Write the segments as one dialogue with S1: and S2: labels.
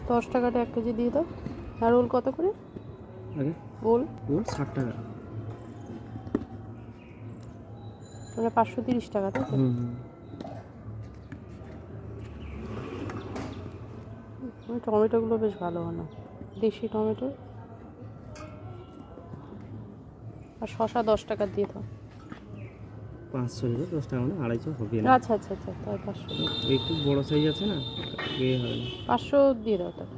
S1: 10 টাকাটা 1 কেজি দিয়ে দাও। আর ওল কত করে?
S2: আগে
S1: ওল
S2: 60 টাকা।
S1: মানে 530 টাকা, তাই তো? টমেটোগুলো বেশ ভালো ভালো, দেশি টমেটো। আর শসা 10 টাকা দিয়ে দাও।
S2: 500 টাকা, 10 টাকা মানে 250 হবে না।
S1: আচ্ছা আচ্ছা আচ্ছা, তাই 500 দিয়ে দাও।
S2: একটু বড় সাইজ আছে না, এ হবে না।
S1: 500 দিয়ে দাও তাহলে।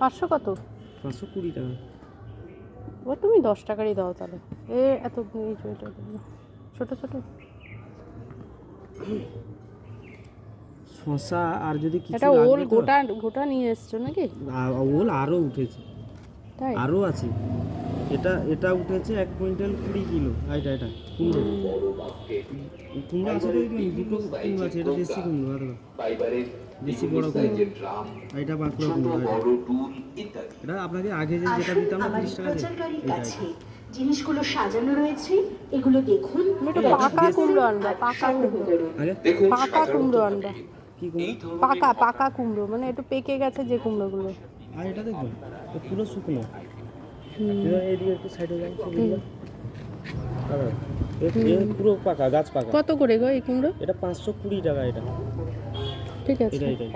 S1: 500 কত?
S2: 520 টাকা।
S1: ও তুমি 10 টাকারই দাও তাহলে। এ এত এই যে এটা ছোট ছোট।
S2: শসা আর যদি কিছু
S1: এটা ওল
S2: লাগবে তো।
S1: গোটা গোটা নিয়ে এসছো নাকি?
S2: ওল আরও উঠেছে,
S1: তাই?
S2: আরও আছে। এটা উঠেছে 1 কুইন্টাল 20 কিলো। এটা কুমড়ো আছে তো, দুটো কুমড়ো আছে। এটা দেশি কুমড়ো, আর দেশি বড় কুমড়ো। এটা বাঁকুড়া কুমড়ো। এটা আপনাকে আগে যেটা দিতাম না 30 টাকা দিয়ে, এটা
S3: জিনিসগুলো সাজানো রয়েছে, এগুলো দেখুন।
S1: একটু পাকা কুমড়ো আনবা, পাকা কুমড়ো। পাকা কুমড়ো আনবা।
S2: কি কুমড়ো?
S1: পাকা কুমড়ো, মানে একটু পেকে গেছে যে কুমড়োগুলো।
S2: আর এটা দেখুন, পুরো শুকনো। এইদিকে একটু সাইডে যান, পুরো পাকা, গাছ পাকা।
S1: কত করে গো এই কুমড়ো?
S2: এটা 520 টাকা। এটা
S1: ঠিক আছে।
S2: এটাই